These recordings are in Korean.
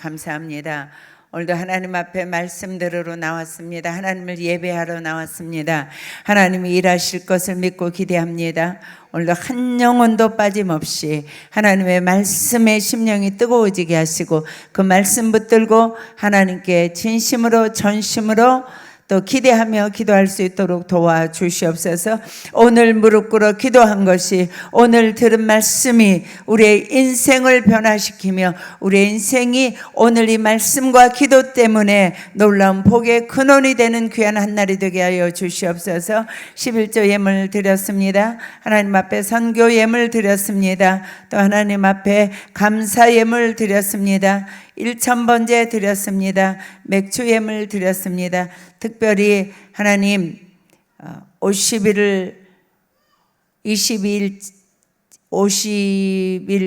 감사합니다. 오늘도 하나님 앞에 말씀 들으러 나왔습니다. 하나님을 예배하러 나왔습니다. 하나님이 일하실 것을 믿고 기대합니다. 오늘도 한 영혼도 빠짐없이 하나님의 말씀에 심령이 뜨거워지게 하시고 그 말씀 붙들고 하나님께 진심으로 전심으로 또 기대하며 기도할 수 있도록 도와주시옵소서. 오늘 무릎 꿇어 기도한 것이, 오늘 들은 말씀이 우리의 인생을 변화시키며 우리의 인생이 오늘 이 말씀과 기도 때문에 놀라운 복의 근원이 되는 귀한 한 날이 되게 하여 주시옵소서. 11조 예물 드렸습니다. 하나님 앞에 선교 예물 드렸습니다. 또 하나님 앞에 감사 예물 드렸습니다. 1,000번째 드렸습니다. 맥주 예물 드렸습니다. 특별히 하나님 50일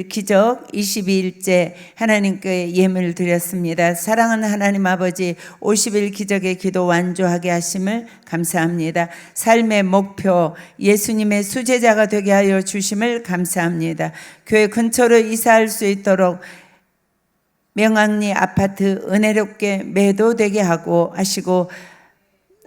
기적 22일째 하나님께 예물 드렸습니다. 사랑하는 하나님 아버지, 50일 기적의 기도 완주하게 하심을 감사합니다. 삶의 목표 예수님의 수제자가 되게 하여 주심을 감사합니다. 교회 근처로 이사할 수 있도록 명왕리 아파트 은혜롭게 매도되게 하시고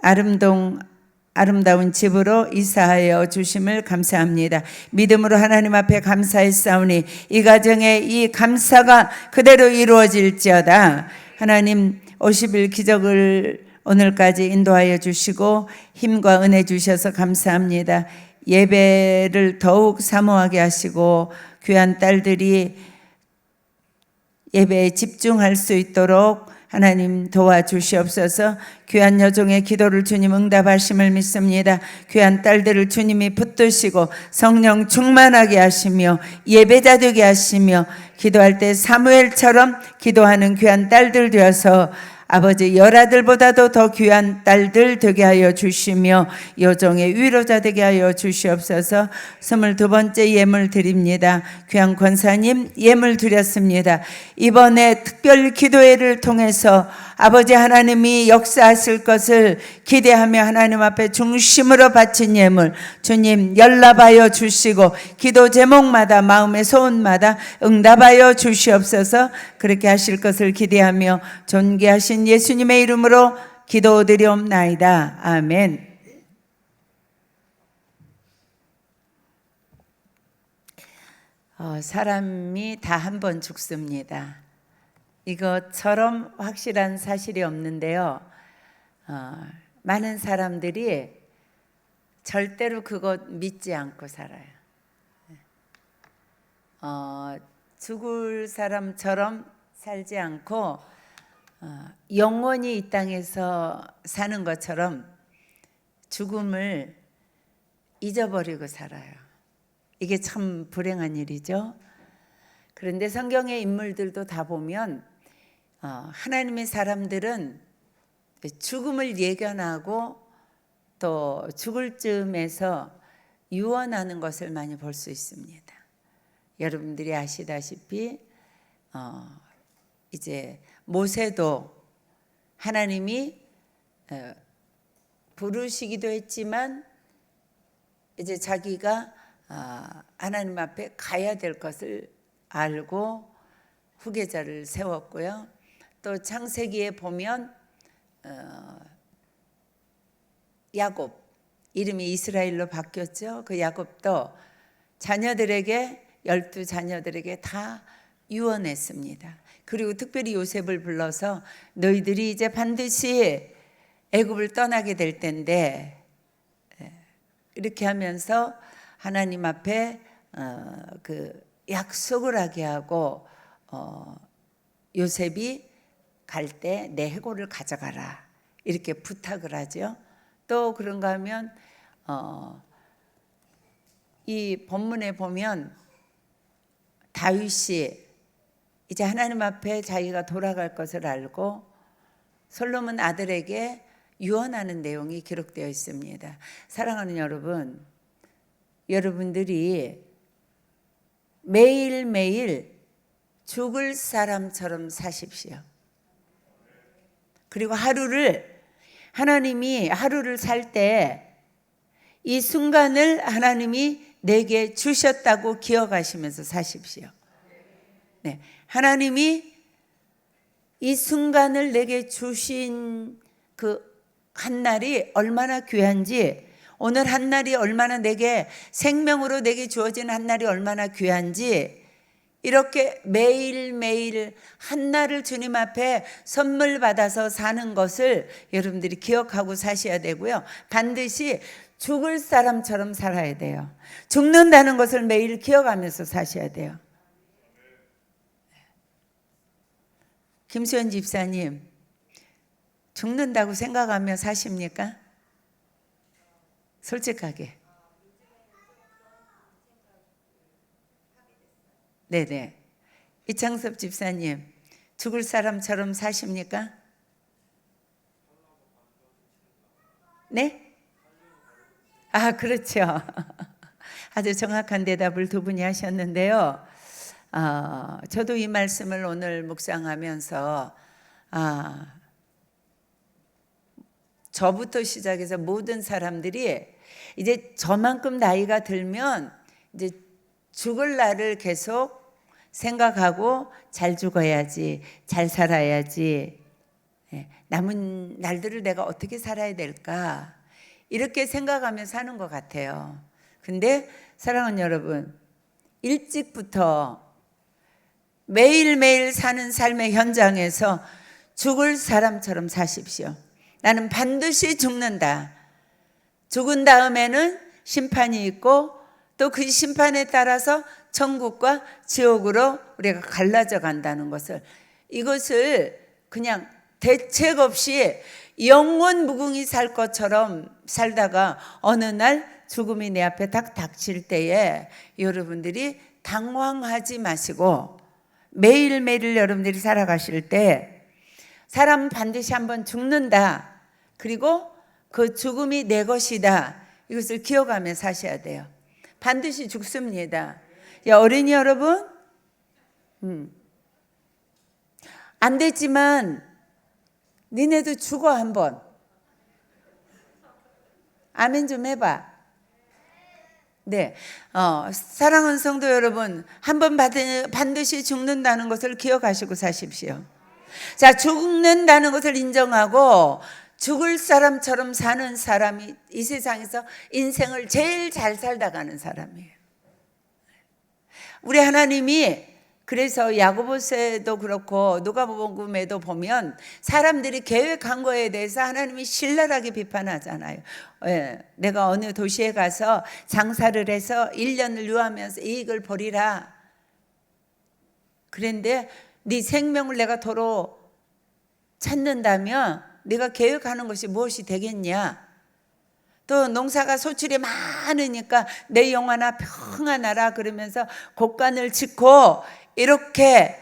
아름다운 집으로 이사하여 주심을 감사합니다. 믿음으로 하나님 앞에 감사했사오니 이 가정에 이 감사가 그대로 이루어질지어다. 하나님 50일 기적을 오늘까지 인도하여 주시고 힘과 은혜 주셔서 감사합니다. 예배를 더욱 사모하게 하시고 귀한 딸들이 예배에 집중할 수 있도록 하나님 도와주시옵소서. 귀한 여종의 기도를 주님 응답하심을 믿습니다. 귀한 딸들을 주님이 붙드시고 성령 충만하게 하시며 예배자 되게 하시며 기도할 때 사무엘처럼 기도하는 귀한 딸들 되어서 아버지 열아들보다도 더 귀한 딸들 되게 하여 주시며 여종의 위로자 되게 하여 주시옵소서. 22번째 예물 드립니다. 귀한 권사님 예물 드렸습니다. 이번에 특별 기도회를 통해서 아버지 하나님이 역사하실 것을 기대하며 하나님 앞에 중심으로 바친 예물 주님 연락하여 주시고 기도 제목마다 마음의 소원마다 응답하여 주시옵소서. 그렇게 하실 것을 기대하며 존귀하신 예수님의 이름으로 기도드리옵나이다. 아멘. 사람이 다 한 번 죽습니다. 이것처럼 확실한 사실이 없는데요. 많은 사람들이 절대로 그것 믿지 않고 살아요. 죽을 사람처럼 살지 않고 영원히 이 땅에서 사는 것처럼 죽음을 잊어버리고 살아요. 이게 참 불행한 일이죠. 그런데 성경의 인물들도 다 보면 하나님의 사람들은 죽음을 예견하고 또 죽을 즈음에서 유언하는 것을 많이 볼 수 있습니다. 여러분들이 아시다시피 이제 모세도 하나님이 부르시기도 했지만 이제 자기가 하나님 앞에 가야 될 것을 알고 후계자를 세웠고요. 또 창세기에 보면 야곱, 이름이 이스라엘로 바뀌었죠. 그 야곱도 자녀들에게 12자녀들에게 다 유언했습니다. 그리고 특별히 요셉을 불러서 너희들이 이제 반드시 애굽을 떠나게 될 텐데 이렇게 하면서 하나님 앞에 그 약속을 하게 하고 요셉이 갈 때 내 해골을 가져가라 이렇게 부탁을 하죠. 또 그런가 하면 이 본문에 보면 다윗이 이제 하나님 앞에 자기가 돌아갈 것을 알고 솔로몬 아들에게 유언하는 내용이 기록되어 있습니다. 사랑하는 여러분, 여러분들이 매일매일 죽을 사람처럼 사십시오. 그리고 하나님이 하루를 살 때 이 순간을 하나님이 내게 주셨다고 기억하시면서 사십시오. 네, 하나님이 이 순간을 내게 주신 그 한날이 얼마나 귀한지, 오늘 한날이 얼마나 내게 생명으로 내게 주어진 한날이 얼마나 귀한지, 이렇게 매일매일 한날을 주님 앞에 선물 받아서 사는 것을 여러분들이 기억하고 사셔야 되고요. 반드시 죽을 사람처럼 살아야 돼요. 죽는다는 것을 매일 기억하면서 사셔야 돼요. 김수현 집사님, 죽는다고 생각하며 사십니까? 솔직하게. 네네. 이창섭 집사님, 죽을 사람처럼 사십니까? 네? 아, 그렇죠. 아주 정확한 대답을 두 분이 하셨는데요. 저도 이 말씀을 오늘 묵상하면서 저부터 시작해서 모든 사람들이 이제 저만큼 나이가 들면 이제 죽을 날을 계속 생각하고 잘 죽어야지, 잘 살아야지, 남은 날들을 내가 어떻게 살아야 될까, 이렇게 생각하며 사는 것 같아요. 근데 사랑하는 여러분, 일찍부터 매일매일 사는 삶의 현장에서 죽을 사람처럼 사십시오. 나는 반드시 죽는다. 죽은 다음에는 심판이 있고 또 그 심판에 따라서 천국과 지옥으로 우리가 갈라져 간다는 것을, 이것을 그냥 대책 없이 영원 무궁히 살 것처럼 살다가 어느 날 죽음이 내 앞에 딱 닥칠 때에 여러분들이 당황하지 마시고 매일매일 여러분들이 살아가실 때 사람은 반드시 한번 죽는다. 그리고 그 죽음이 내 것이다. 이것을 기억하며 사셔야 돼요. 반드시 죽습니다. 어린이 여러분, 안 됐지만 니네도 죽어 한번. 아멘 좀 해봐. 네, 사랑하는 성도 여러분, 한번 반드시 죽는다는 것을 기억하시고 사십시오. 자, 죽는다는 것을 인정하고 죽을 사람처럼 사는 사람이 이 세상에서 인생을 제일 잘 살다 가는 사람이에요. 우리 하나님이 그래서 야고보서에도 그렇고 누가복음에도 보면 사람들이 계획한 거에 대해서 하나님이 신랄하게 비판하잖아요. 내가 어느 도시에 가서 장사를 해서 1년을 유하면서 이익을 벌이라. 그런데 네 생명을 내가 도로 찾는다면 네가 계획하는 것이 무엇이 되겠냐? 또 농사가 소출이 많으니까 내 영혼아 평안하라 그러면서 곡간을 짓고 이렇게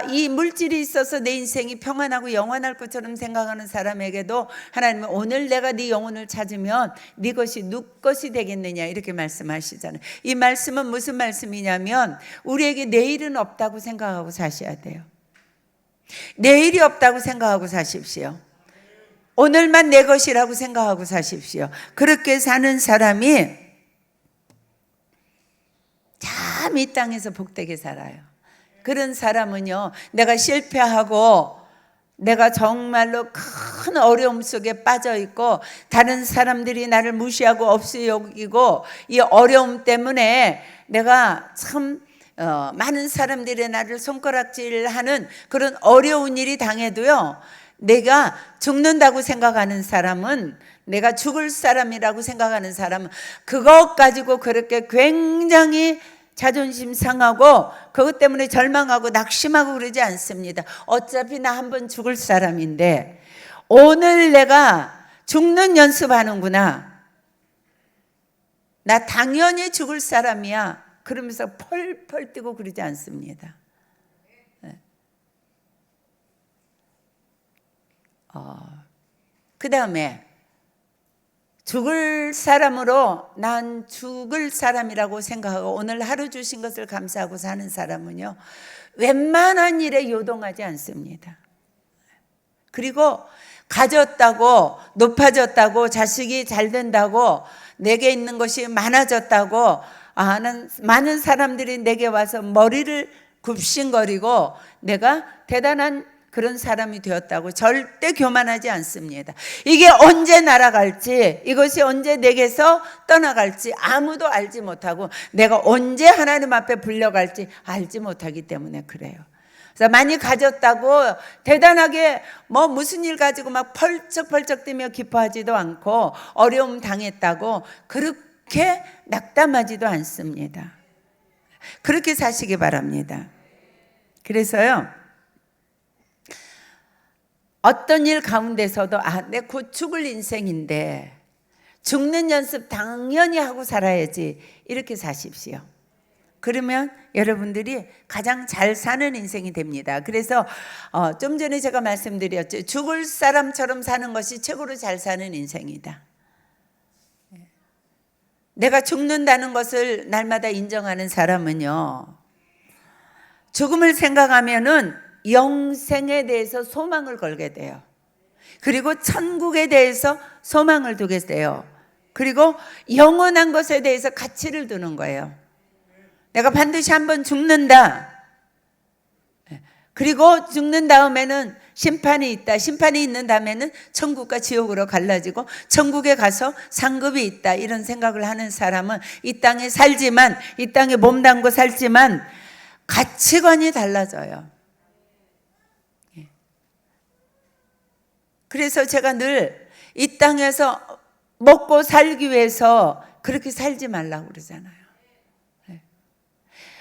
이 물질이 있어서 내 인생이 평안하고 영원할 것처럼 생각하는 사람에게도 하나님은 오늘 내가 네 영혼을 찾으면 네 것이 누 것이 되겠느냐 이렇게 말씀하시잖아요. 이 말씀은 무슨 말씀이냐면 우리에게 내일은 없다고 생각하고 사셔야 돼요. 내일이 없다고 생각하고 사십시오. 오늘만 내 것이라고 생각하고 사십시오. 그렇게 사는 사람이 참 이 땅에서 복되게 살아요. 그런 사람은요, 내가 실패하고 내가 정말로 큰 어려움 속에 빠져 있고 다른 사람들이 나를 무시하고 없이 여기고 이 어려움 때문에 내가 참 많은 사람들이 나를 손가락질하는 그런 어려운 일이 당해도요, 내가 죽는다고 생각하는 사람은, 내가 죽을 사람이라고 생각하는 사람은 그것 가지고 그렇게 굉장히 자존심 상하고 그것 때문에 절망하고 낙심하고 그러지 않습니다. 어차피 나 한번 죽을 사람인데 오늘 내가 죽는 연습하는구나. 나 당연히 죽을 사람이야. 그러면서 펄펄 뛰고 그러지 않습니다. 그 다음에 죽을 사람으로 난 죽을 사람이라고 생각하고 오늘 하루 주신 것을 감사하고 사는 사람은요, 웬만한 일에 요동하지 않습니다. 그리고 가졌다고, 높아졌다고, 자식이 잘 된다고, 내게 있는 것이 많아졌다고 많은 사람들이 내게 와서 머리를 굽신거리고 내가 대단한 그런 사람이 되었다고 절대 교만하지 않습니다. 이게 언제 날아갈지, 이것이 언제 내게서 떠나갈지 아무도 알지 못하고 내가 언제 하나님 앞에 불려갈지 알지 못하기 때문에 그래요. 그래서 많이 가졌다고 대단하게 무슨 일 가지고 막 펄쩍펄쩍 뛰며 기뻐하지도 않고 어려움 당했다고 그렇게 낙담하지도 않습니다. 그렇게 사시기 바랍니다. 그래서요, 어떤 일 가운데서도 내 곧 죽을 인생인데 죽는 연습 당연히 하고 살아야지, 이렇게 사십시오. 그러면 여러분들이 가장 잘 사는 인생이 됩니다. 그래서 좀 전에 제가 말씀드렸죠. 죽을 사람처럼 사는 것이 최고로 잘 사는 인생이다. 내가 죽는다는 것을 날마다 인정하는 사람은요, 죽음을 생각하면은 영생에 대해서 소망을 걸게 돼요. 그리고 천국에 대해서 소망을 두게 돼요. 그리고 영원한 것에 대해서 가치를 두는 거예요. 내가 반드시 한번 죽는다. 그리고 죽는 다음에는 심판이 있다. 심판이 있는 다음에는 천국과 지옥으로 갈라지고 천국에 가서 상급이 있다. 이런 생각을 하는 사람은 이 땅에 살지만, 이 땅에 몸담고 살지만 가치관이 달라져요. 그래서 제가 늘 이 땅에서 먹고 살기 위해서 그렇게 살지 말라고 그러잖아요.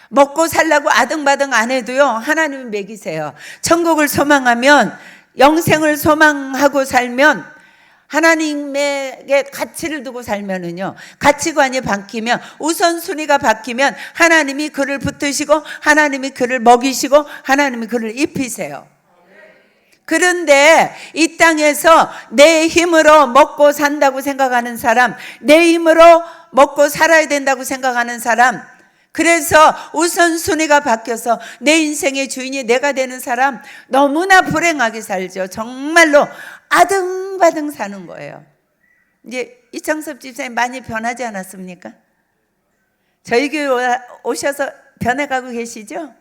먹고 살라고 아등바등 안 해도요, 하나님이 먹이세요. 천국을 소망하면, 영생을 소망하고 살면, 하나님에게 가치를 두고 살면은요, 가치관이 바뀌면, 우선순위가 바뀌면 하나님이 그를 붙드시고 하나님이 그를 먹이시고 하나님이 그를 입히세요. 그런데 이 땅에서 내 힘으로 먹고 산다고 생각하는 사람, 내 힘으로 먹고 살아야 된다고 생각하는 사람, 그래서 우선순위가 바뀌어서 내 인생의 주인이 내가 되는 사람, 너무나 불행하게 살죠. 정말로 아등바등 사는 거예요. 이제 이창섭 집사님 많이 변하지 않았습니까? 저희 교회 오셔서 변해가고 계시죠?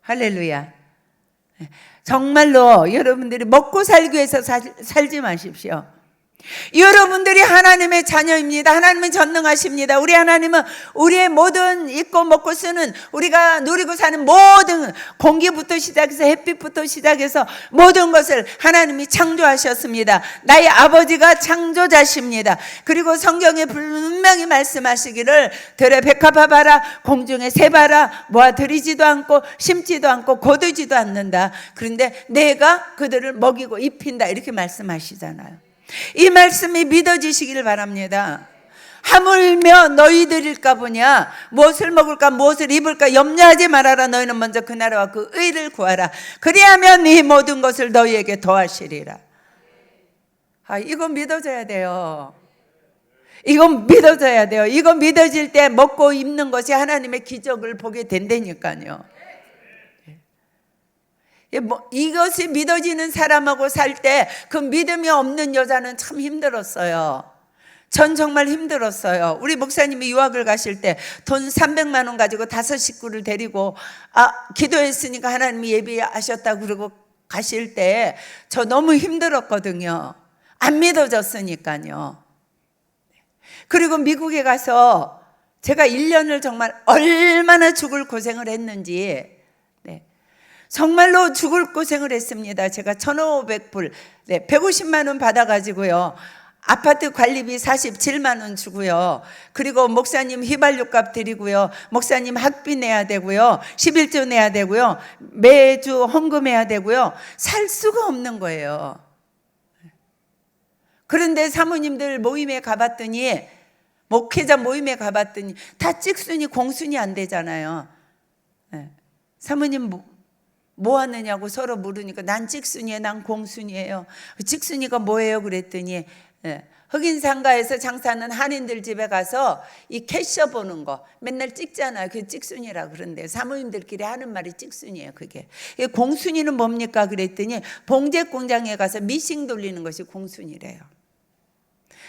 할렐루야. 정말로 여러분들이 먹고 살기 위해서 살지 마십시오. 여러분들이 하나님의 자녀입니다. 하나님은 전능하십니다. 우리 하나님은 우리의 모든 입고 먹고 쓰는, 우리가 누리고 사는 모든 공기부터 시작해서 햇빛부터 시작해서 모든 것을 하나님이 창조하셨습니다. 나의 아버지가 창조자십니다. 그리고 성경에 분명히 말씀하시기를 들에 백합화봐라, 공중에 새봐라, 모아들이지도 않고 심지도 않고 거두지도 않는다. 그런데 내가 그들을 먹이고 입힌다, 이렇게 말씀하시잖아요. 이 말씀이 믿어지시길 바랍니다. 하물며 너희들일까 보냐, 무엇을 먹을까 무엇을 입을까 염려하지 말아라. 너희는 먼저 그 나라와 그 의를 구하라. 그리하면 이 모든 것을 너희에게 더하시리라. 이거 믿어져야 돼요. 이건 믿어져야 돼요. 이거 믿어질 때 먹고 입는 것이 하나님의 기적을 보게 된다니까요. 이것이 믿어지는 사람하고 살 때 그 믿음이 없는 여자는 참 힘들었어요. 전 정말 힘들었어요. 우리 목사님이 유학을 가실 때 돈 300만 원 가지고 5 식구를 데리고 기도했으니까 하나님이 예비하셨다고 그러고 가실 때 저 너무 힘들었거든요. 안 믿어졌으니까요. 그리고 미국에 가서 제가 1년을 정말 얼마나 죽을 고생을 했는지, 정말로 죽을 고생을 했습니다. 제가 1,500불, 150만 원 받아가지고요, 아파트 관리비 47만 원 주고요, 그리고 목사님 휘발유값 드리고요, 목사님 학비 내야 되고요, 11조 내야 되고요, 매주 헌금해야 되고요, 살 수가 없는 거예요. 그런데 사모님들 모임에 가봤더니, 목회자 모임에 가봤더니 다 찍순이 공순이 안 되잖아요. 사모님 뭐 하느냐고 서로 물으니까 난 찍순이에요, 난 공순이에요. 찍순이가 뭐예요? 그랬더니 흑인상가에서 장사하는 한인들 집에 가서 이 캐셔 보는 거 맨날 찍잖아요. 그게 찍순이라 그런데 사모님들끼리 하는 말이 찍순이에요. 그게 공순이는 뭡니까? 그랬더니 봉제 공장에 가서 미싱 돌리는 것이 공순이래요.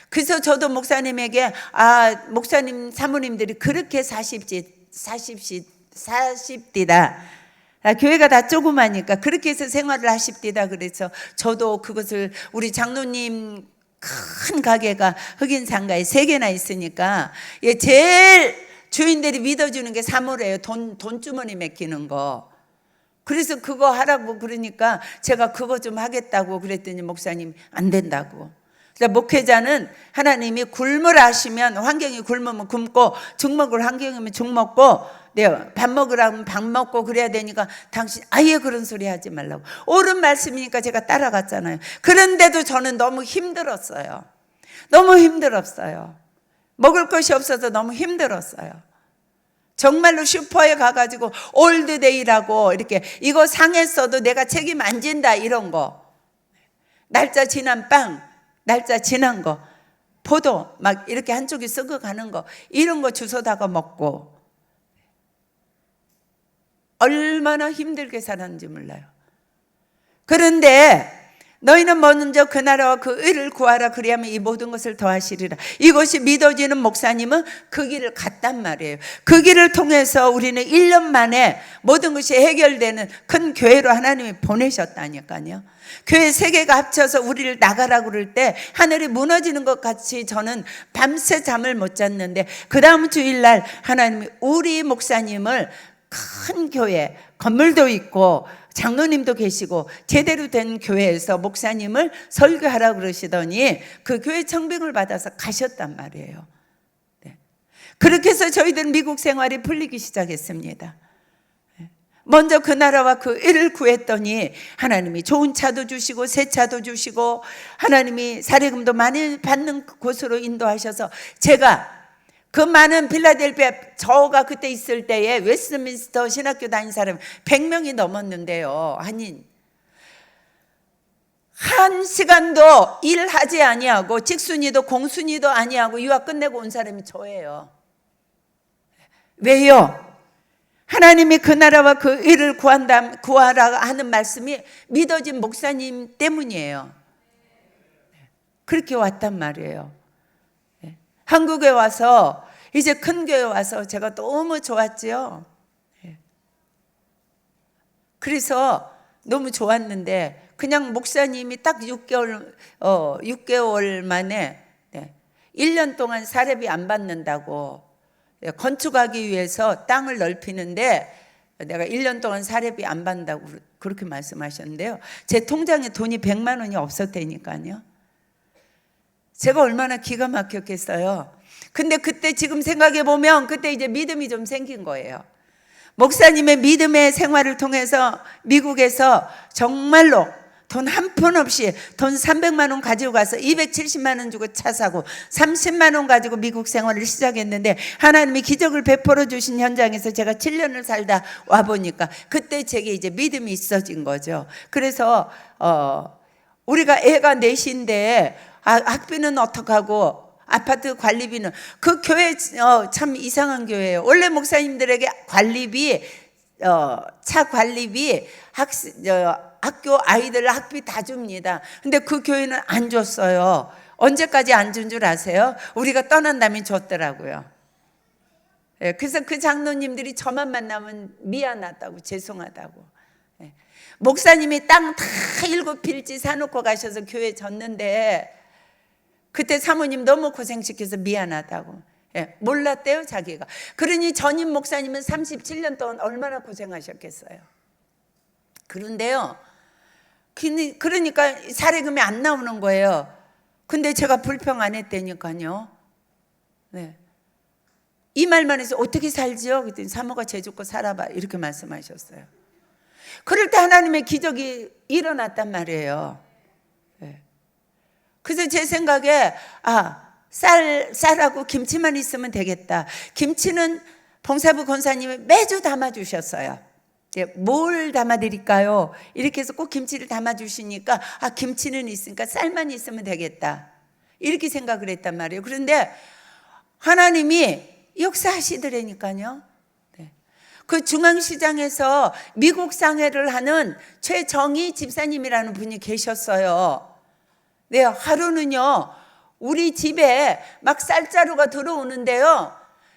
그래서 저도 목사님에게 목사님 사모님들이 그렇게 사십디다. 교회가 다 조그마니까 그렇게 해서 생활을 하십디다. 그래서 저도 그것을 우리 장로님 큰 가게가 흑인 상가에 3개나 있으니까 제일 주인들이 믿어주는 게 사모래요. 돈주머니 맡기는 거. 그래서 그거 하라고 그러니까 제가 그거 좀 하겠다고 그랬더니 목사님 안 된다고. 그래서 목회자는 하나님이 굶으라 하시면 환경이 굶으면 굶고 죽 먹을 환경이면 죽 먹고 밥 먹으라면 밥 먹고 그래야 되니까 당신 아예 그런 소리 하지 말라고. 옳은 말씀이니까 제가 따라갔잖아요. 그런데도 저는 너무 힘들었어요. 너무 힘들었어요. 먹을 것이 없어서 너무 힘들었어요. 정말로 슈퍼에 가가지고 올드데이라고 이렇게 이거 상했어도 내가 책임 안 진다 이런 거, 날짜 지난 빵, 날짜 지난 거, 포도 막 이렇게 한쪽이 썩어가는 거, 이런 거 주워다가 먹고 얼마나 힘들게 살았는지 몰라요. 그런데 너희는 먼저 그 나라와 그 의를 구하라. 그리하면 이 모든 것을 더하시리라. 이것이 믿어지는 목사님은 그 길을 갔단 말이에요. 그 길을 통해서 우리는 1년 만에 모든 것이 해결되는 큰 교회로 하나님이 보내셨다니까요. 교회 3개가 합쳐서 우리를 나가라고 그럴 때 하늘이 무너지는 것 같이 저는 밤새 잠을 못 잤는데, 그 다음 주일날 하나님이 우리 목사님을 큰 교회, 건물도 있고 장로님도 계시고 제대로 된 교회에서 목사님을 설교하라고 그러시더니 그 교회 청빙을 받아서 가셨단 말이에요. 네. 그렇게 해서 저희들 미국 생활이 풀리기 시작했습니다. 먼저 그 나라와 그 일을 구했더니 하나님이 좋은 차도 주시고 새 차도 주시고 하나님이 사례금도 많이 받는 곳으로 인도하셔서 제가 그 많은 필라델피아, 저가 그때 있을 때에 웨스트민스터 신학교 다닌 사람 100명이 넘었는데요. 한인. 한 시간도 일하지 아니하고 직순이도 공순이도 아니하고 유학 끝내고 온 사람이 저예요. 왜요? 하나님이 그 나라와 그 일을 구하라 하는 말씀이 믿어진 목사님 때문이에요. 그렇게 왔단 말이에요. 한국에 와서 이제 큰 교회 와서 제가 너무 좋았지요. 그래서 너무 좋았는데 그냥 목사님이 딱 6개월 만에 1년 동안 사례비 안 받는다고, 건축하기 위해서 땅을 넓히는데 내가 1년 동안 사례비 안 받는다고 그렇게 말씀하셨는데요. 제 통장에 돈이 100만 원이 없었다니까요. 제가 얼마나 기가 막혔겠어요. 근데 그때 지금 생각해 보면 그때 이제 믿음이 좀 생긴 거예요. 목사님의 믿음의 생활을 통해서 미국에서 정말로 돈 한 푼 없이 돈 300만 원 가지고 가서 270만 원 주고 차 사고 30만 원 가지고 미국 생활을 시작했는데 하나님이 기적을 베풀어 주신 현장에서 제가 7년을 살다 와보니까 그때 제게 이제 믿음이 있어진 거죠. 그래서 우리가 애가 넷인데 학비는 어떡하고 아파트 관리비는, 그 교회 참 이상한 교회예요. 원래 목사님들에게 관리비, 차 관리비, 학교 아이들 학비 다 줍니다. 근데 그 교회는 안 줬어요. 언제까지 안 준 줄 아세요? 우리가 떠난 다음에 줬더라고요. 그래서 그 장로님들이 저만 만나면 미안하다고, 죄송하다고. 목사님이 땅 다 7필지 사놓고 가셔서 교회 졌는데 그때 사모님 너무 고생시켜서 미안하다고. 몰랐대요, 자기가. 그러니 전임 목사님은 37년 동안 얼마나 고생하셨겠어요. 그런데요, 그러니까 사례금이 안 나오는 거예요. 근데 제가 불평 안 했다니까요. 네. 이 말만 해서 어떻게 살지요? 그랬더니 사모가 죄 짓고 살아봐, 이렇게 말씀하셨어요. 그럴 때 하나님의 기적이 일어났단 말이에요. 그래서 제 생각에 쌀하고 김치만 있으면 되겠다. 김치는 봉사부 권사님이 매주 담아주셨어요. 뭘 담아드릴까요? 이렇게 해서 꼭 김치를 담아주시니까 김치는 있으니까 쌀만 있으면 되겠다, 이렇게 생각을 했단 말이에요. 그런데 하나님이 역사하시더라니까요. 그 중앙시장에서 미국 상회를 하는 최정희 집사님이라는 분이 계셨어요. 네, 하루는요 우리 집에 막 쌀자루가 들어오는데요,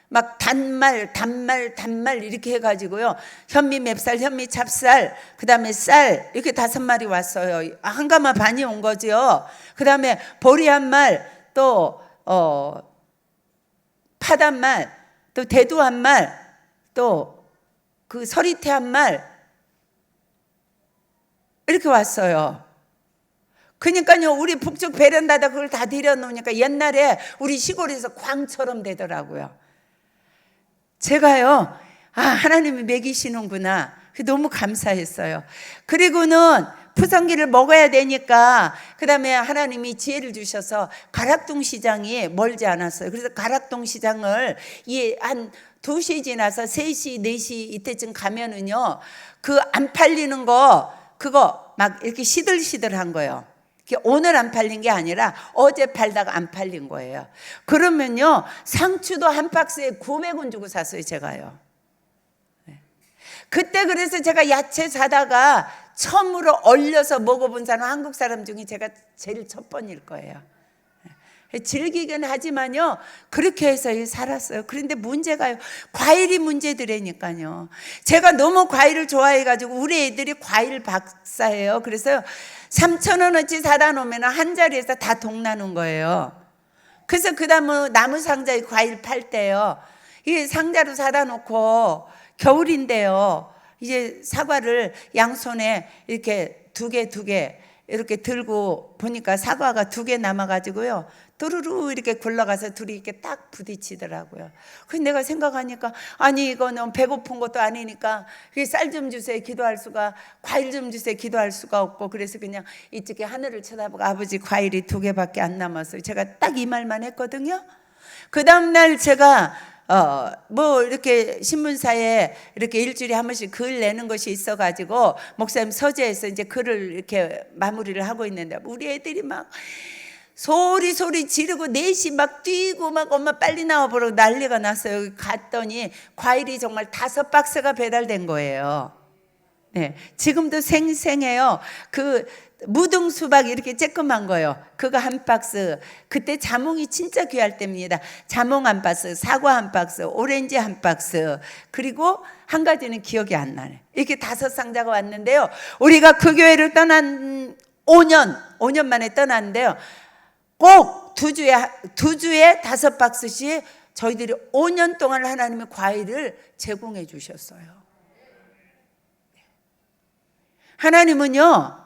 막 단말 이렇게 해가지고요. 현미 맵쌀, 현미 찹쌀, 그 다음에 쌀 이렇게 5마리 왔어요. 한 가마 반이 온 거죠. 그 다음에 보리 한 말, 또 팥 한 말, 또 대두 한 말, 또 그 서리태 한 말 이렇게 왔어요. 그러니까요, 우리 북쪽 베란다에다 그걸 다 들여놓으니까 옛날에 우리 시골에서 광처럼 되더라고요. 제가요, 하나님이 먹이시는구나. 너무 감사했어요. 그리고는 푸성기를 먹어야 되니까 그 다음에 하나님이 지혜를 주셔서 가락동 시장이 멀지 않았어요. 그래서 가락동 시장을 한 2시 지나서 3시, 4시 이때쯤 가면은요, 그 안 팔리는 거 그거 막 이렇게 시들시들한 거예요. 오늘 안 팔린 게 아니라 어제 팔다가 안 팔린 거예요. 그러면요, 상추도 한 박스에 900원 주고 샀어요, 제가요. 그때 그래서 제가 야채 사다가 처음으로 얼려서 먹어본 사람, 한국 사람 중에 제가 제일 첫 번일 거예요. 즐기긴 하지만요, 그렇게 해서 살았어요. 그런데 문제가요, 과일이 문제들이니까요. 제가 너무 과일을 좋아해가지고 우리 애들이 과일 박사예요. 그래서 3,000원어치 사다 놓으면 한 자리에서 다 동나는 거예요. 그래서 그 다음에 나무 상자에 과일 팔 때요, 이 상자로 사다 놓고 겨울인데요, 이제 사과를 양손에 이렇게 두 개 이렇게 들고 보니까 사과가 2개 남아가지고요, 뚜루루 이렇게 굴러가서 둘이 이렇게 딱 부딪히더라고요. 그래서 내가 생각하니까, 아니 이거는 배고픈 것도 아니니까 쌀 좀 주세요 기도할 수가, 과일 좀 주세요 기도할 수가 없고, 그래서 그냥 이쪽에 하늘을 쳐다보고 아버지 과일이 2개밖에 안 남았어요. 제가 딱 이 말만 했거든요. 그 다음날 제가 뭐 이렇게 신문사에 이렇게 일주일에 한 번씩 글 내는 것이 있어가지고 목사님 서재에서 이제 글을 이렇게 마무리를 하고 있는데, 우리 애들이 막 소리 지르고 4시 막 뛰고 막 엄마 빨리 나와보라고 난리가 났어요. 갔더니 과일이 정말 5박스가 배달된 거예요. 네, 지금도 생생해요. 그 무등 수박 이렇게 쬐끔한 거요, 그거 한 박스. 그때 자몽이 진짜 귀할 때입니다. 자몽 한 박스, 사과 한 박스, 오렌지 한 박스, 그리고 한 가지는 기억이 안 나네. 이렇게 5상자가 왔는데요, 우리가 그 교회를 떠난 5년 만에 떠났는데요, 꼭 2주에 5박스씩 저희들이 5년 동안 하나님의 과일을 제공해 주셨어요. 하나님은요,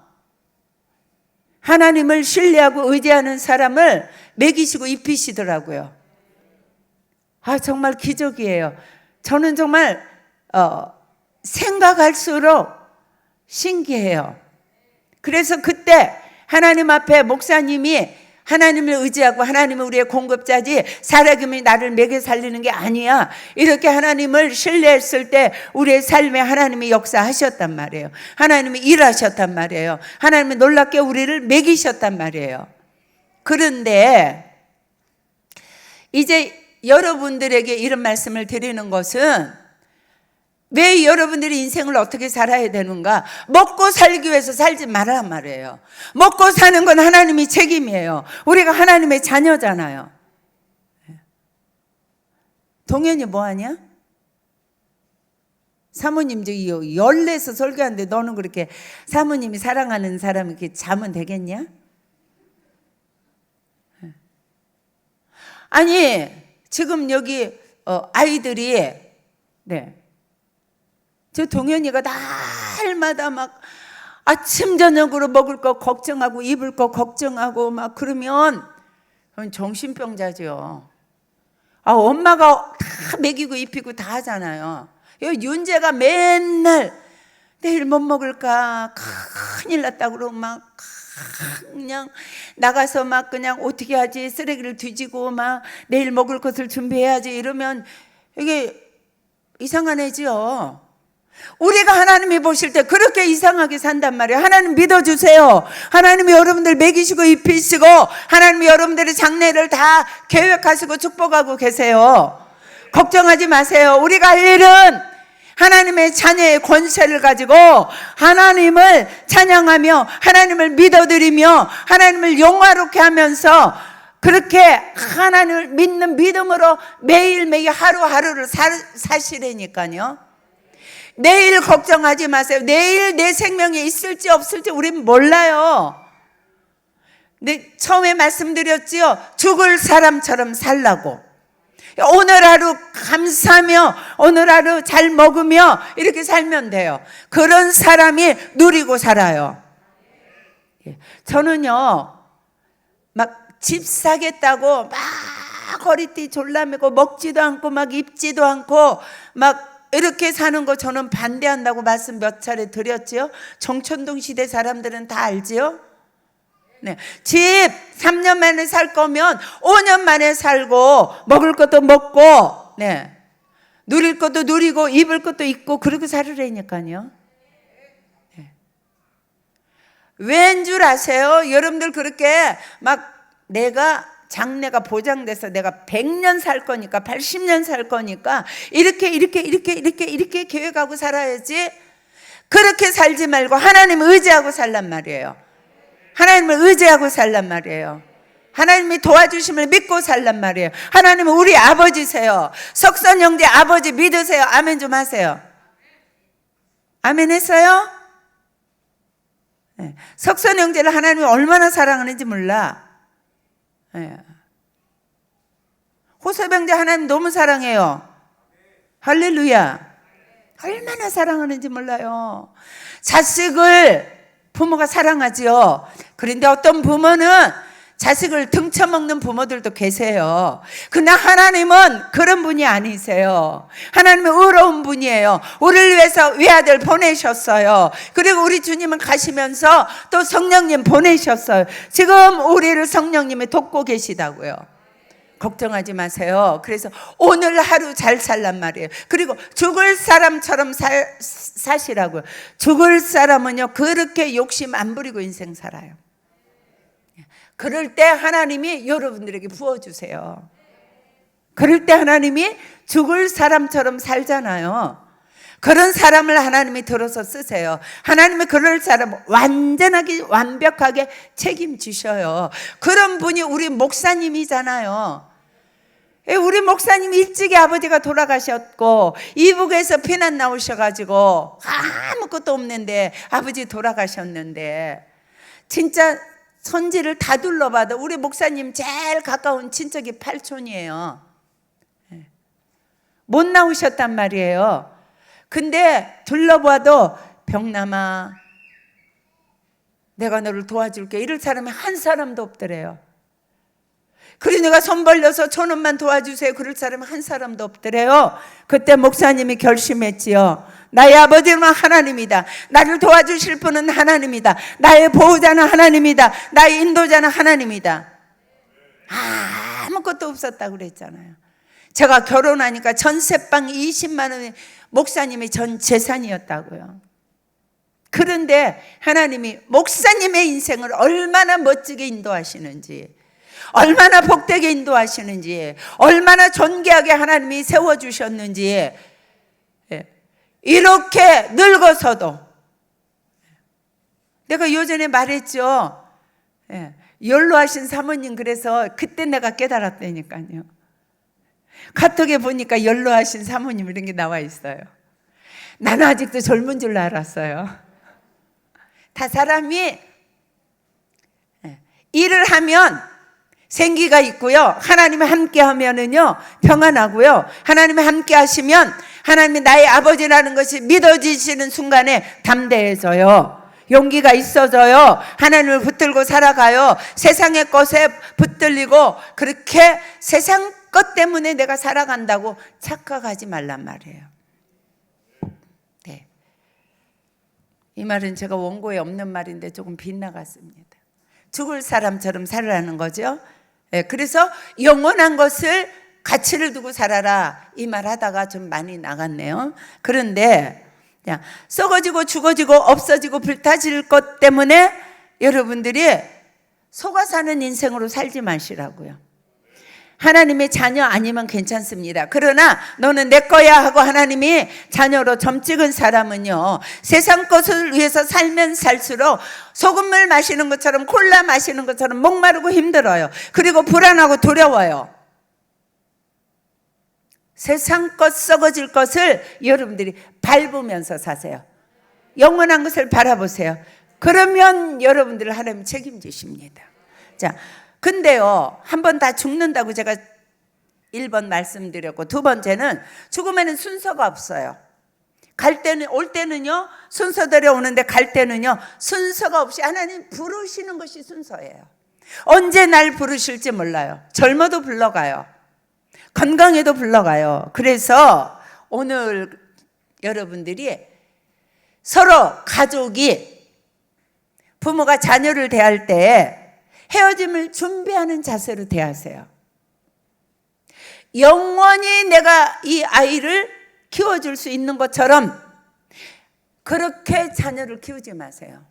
하나님을 신뢰하고 의지하는 사람을 먹이시고 입히시더라고요. 정말 기적이에요. 저는 정말 생각할수록 신기해요. 그래서 그때 하나님 앞에 목사님이 하나님을 의지하고 하나님은 우리의 공급자지 살아계면 나를 먹여 살리는 게 아니야, 이렇게 하나님을 신뢰했을 때 우리의 삶에 하나님이 역사하셨단 말이에요. 하나님이 일하셨단 말이에요. 하나님이 놀랍게 우리를 먹이셨단 말이에요. 그런데 이제 여러분들에게 이런 말씀을 드리는 것은, 왜 여러분들이 인생을 어떻게 살아야 되는가? 먹고 살기 위해서 살지 말란 말이에요. 먹고 사는 건 하나님이 책임이에요. 우리가 하나님의 자녀잖아요. 동현이 뭐하냐? 사모님 저기 열내서 설교하는데 너는 그렇게 사모님이 사랑하는 사람 이렇게 자면 되겠냐? 아니 지금 여기 아이들이 저 동현이가 날마다 막 아침 저녁으로 먹을 거 걱정하고 입을 거 걱정하고 막 그러면 정신병자죠. 엄마가 다 먹이고 입히고 다 하잖아요. 윤재가 맨날 내일 못 먹을까 큰일 났다 그러고 막 그냥 나가서 막 그냥 어떻게 하지, 쓰레기를 뒤지고 막 내일 먹을 것을 준비해야지 이러면 이게 이상한 애지요. 우리가 하나님이 보실 때 그렇게 이상하게 산단 말이에요. 하나님 믿어주세요. 하나님이 여러분들 먹이시고 입히시고 하나님이 여러분들의 장래를 다 계획하시고 축복하고 계세요. 걱정하지 마세요. 우리가 할 일은 하나님의 자녀의 권세를 가지고 하나님을 찬양하며 하나님을 믿어드리며 하나님을 영화롭게 하면서 그렇게 하나님을 믿는 믿음으로 매일매일 하루하루를 사시라니까요. 내일 걱정하지 마세요. 내일 내 생명이 있을지 없을지 우린 몰라요. 네, 처음에 말씀드렸지요. 죽을 사람처럼 살라고. 오늘 하루 감사하며 오늘 하루 잘 먹으며 이렇게 살면 돼요. 그런 사람이 누리고 살아요. 저는요, 막 집 사겠다고 막 허리띠 졸라매고 먹지도 않고 막 입지도 않고 막 이렇게 사는 거 저는 반대한다고 말씀 몇 차례 드렸지요. 정천동 시대 사람들은 다 알지요. 네. 집 3년 만에 살 거면 5년 만에 살고 먹을 것도 먹고, 네. 누릴 것도 누리고 입을 것도 입고 그렇게 살으라니까요. 네. 왠 줄 아세요? 여러분들 그렇게 막 내가 장래가 보장돼서 내가 100년 살 거니까 80년 살 거니까 이렇게 계획하고 살아야지. 그렇게 살지 말고 하나님을 의지하고 살란 말이에요. 하나님을 의지하고 살란 말이에요. 하나님이 도와주심을 믿고 살란 말이에요. 하나님은 우리 아버지세요. 석선 형제 아버지 믿으세요. 아멘 좀 하세요. 아멘 했어요? 네. 석선 형제를 하나님이 얼마나 사랑하는지 몰라. 네. 호세병제 하나님 너무 사랑해요. 할렐루야. 얼마나 사랑하는지 몰라요. 자식을 부모가 사랑하지요. 그런데 어떤 부모는 자식을 등쳐먹는 부모들도 계세요. 그러나 하나님은 그런 분이 아니세요. 하나님은 의로운 분이에요. 우리를 위해서 외아들 보내셨어요. 그리고 우리 주님은 가시면서 또 성령님 보내셨어요. 지금 우리를 성령님이 돕고 계시다고요. 걱정하지 마세요. 그래서 오늘 하루 잘 살란 말이에요. 그리고 죽을 사람처럼 사시라고요. 죽을 사람은요, 그렇게 욕심 안 부리고 인생 살아요. 그럴 때 하나님이 여러분들에게 부어주세요. 그럴 때 하나님이 죽을 사람처럼 살잖아요. 그런 사람을 하나님이 들어서 쓰세요. 하나님이 그럴 사람 완전하게 완벽하게 책임지셔요. 그런 분이 우리 목사님이잖아요. 우리 목사님이 일찍이 아버지가 돌아가셨고 이북에서 피난 나오셔가지고 아무것도 없는데 아버지 돌아가셨는데 진짜 선지를 다 둘러봐도 우리 목사님 제일 가까운 친척이 8촌이에요. 못 나오셨단 말이에요. 근데 둘러봐도 병남아 내가 너를 도와줄게 이럴 사람이 한 사람도 없더래요. 그래 내가 손 벌려서 1,000원만 도와주세요 그럴 사람이 한 사람도 없더래요. 그때 목사님이 결심했지요. 나의 아버지는 하나님이다. 나를 도와주실 분은 하나님이다. 나의 보호자는 하나님이다. 나의 인도자는 하나님이다. 아무것도 없었다고 그랬잖아요. 제가 결혼하니까 전세방 20만 원이 목사님의 전 재산이었다고요. 그런데 하나님이 목사님의 인생을 얼마나 멋지게 인도하시는지, 얼마나 복되게 인도하시는지, 얼마나 존귀하게 하나님이 세워주셨는지, 이렇게 늙어서도 내가 요전에 말했죠. 연로하신 사모님 그래서 그때 내가 깨달았다니까요. 카톡에 보니까 연로하신 사모님 이런 게 나와 있어요. 나는 아직도 젊은 줄 알았어요. 다 사람이 일을 하면 생기가 있고요. 하나님이 함께 하면은요 평안하고요. 하나님이 함께 하시면 하나님이 나의 아버지라는 것이 믿어지시는 순간에 담대해져요. 용기가 있어져요. 하나님을 붙들고 살아가요. 세상의 것에 붙들리고 그렇게 세상 것 때문에 내가 살아간다고 착각하지 말란 말이에요. 네. 이 말은 제가 원고에 없는 말인데 조금 빗나갔습니다. 죽을 사람처럼 살아라는 거죠. 네. 그래서 영원한 것을 가치를 두고 살아라 이 말 하다가 좀 많이 나갔네요. 그런데 썩어지고 죽어지고 없어지고 불타질 것 때문에 여러분들이 속아 사는 인생으로 살지 마시라고요. 하나님의 자녀 아니면 괜찮습니다. 그러나 너는 내 거야 하고 하나님이 자녀로 점 찍은 사람은요, 세상 것을 위해서 살면 살수록 소금물 마시는 것처럼 콜라 마시는 것처럼 목마르고 힘들어요. 그리고 불안하고 두려워요. 세상 것, 썩어질 것을 여러분들이 밟으면서 사세요. 영원한 것을 바라보세요. 그러면 여러분들을 하나님 책임지십니다. 자, 근데요, 한 번 다 죽는다고 제가 1번 말씀드렸고, 두 번째는 죽음에는 순서가 없어요. 갈 때는, 올 때는요 순서대로 오는데, 갈 때는요 순서가 없이 하나님 부르시는 것이 순서예요. 언제 날 부르실지 몰라요. 젊어도 불러가요. 건강해도 불러가요. 그래서 오늘 여러분들이 서로 가족이, 부모가 자녀를 대할 때 헤어짐을 준비하는 자세로 대하세요. 영원히 내가 이 아이를 키워줄 수 있는 것처럼 그렇게 자녀를 키우지 마세요.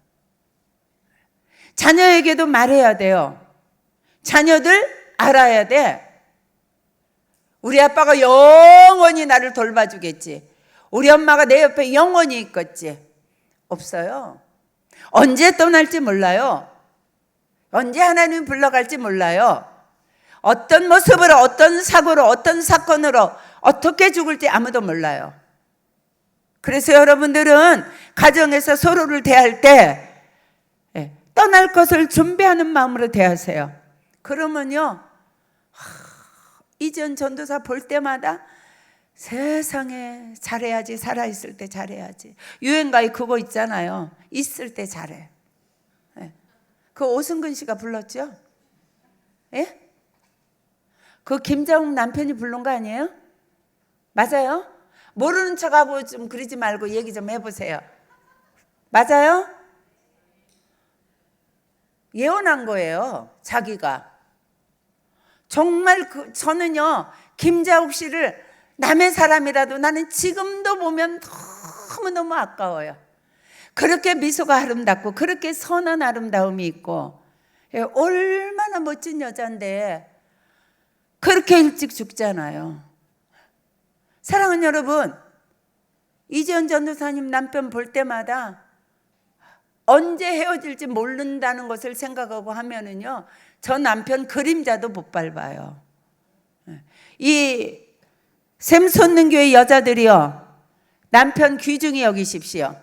자녀에게도 말해야 돼요. 자녀들 알아야 돼. 우리 아빠가 영원히 나를 돌봐주겠지. 우리 엄마가 내 옆에 영원히 있겠지. 없어요. 언제 떠날지 몰라요. 언제 하나님 불러갈지 몰라요. 어떤 모습으로, 어떤 사고로, 어떤 사건으로 어떻게 죽을지 아무도 몰라요. 그래서 여러분들은 가정에서 서로를 대할 때 떠날 것을 준비하는 마음으로 대하세요. 그러면요, 이전 전도사 볼 때마다 세상에 잘해야지, 살아있을 때 잘해야지. 유행가에 그거 있잖아요. 있을 때 잘해. 그 오승근 씨가 불렀죠? 예? 그 김자웅 남편이 부른 거 아니에요? 맞아요? 모르는 척하고 좀 그러지 말고 얘기 좀 해보세요. 맞아요? 예언한 거예요, 자기가. 정말 저는요, 김자욱 씨를 남의 사람이라도 나는 지금도 보면 너무너무 아까워요. 그렇게 미소가 아름답고 그렇게 선한 아름다움이 있고 얼마나 멋진 여자인데 그렇게 일찍 죽잖아요. 사랑하는 여러분, 이지연 전도사님 남편 볼 때마다 언제 헤어질지 모른다는 것을 생각하고 하면은요, 저 남편 그림자도 못 밟아요. 이 샘솟는 교회 여자들이요, 남편 귀중히 여기십시오.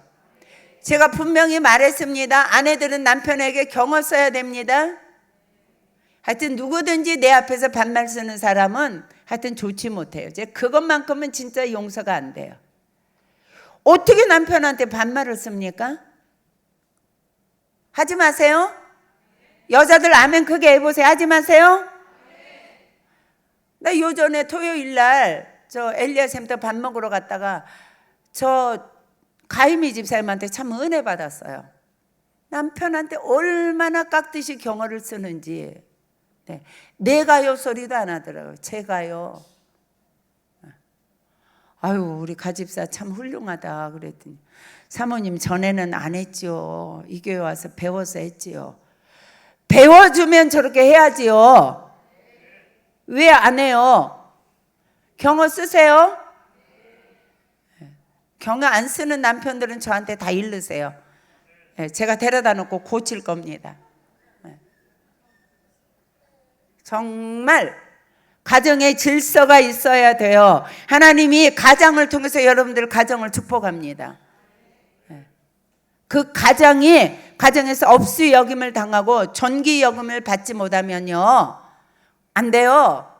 제가 분명히 말했습니다. 아내들은 남편에게 경어 써야 됩니다. 하여튼 누구든지 내 앞에서 반말 쓰는 사람은 하여튼 좋지 못해요. 그것만큼은 진짜 용서가 안 돼요. 어떻게 남편한테 반말을 씁니까? 하지 마세요. 여자들 아멘 크게 해보세요. 하지 마세요. 나 요전에 토요일 날 저 엘리야 샘터 밥 먹으러 갔다가 저 가희미 집사님한테 참 은혜 받았어요. 남편한테 얼마나 깍듯이 경어를 쓰는지. 네. 내가요 소리도 안 하더라고요. 제가요. 아유, 우리 가집사 참 훌륭하다 그랬더니, 사모님 전에는 안 했지요. 이 교회 와서 배워서 했지요. 배워주면 저렇게 해야지요. 왜 안 해요? 경어 쓰세요? 경어 안 쓰는 남편들은 저한테 다 일르세요. 제가 데려다 놓고 고칠 겁니다. 정말 가정에 질서가 있어야 돼요. 하나님이 가정을 통해서 여러분들 가정을 축복합니다. 그 가정에서 업수 여김을 당하고 존귀 여김을 받지 못하면요, 안 돼요.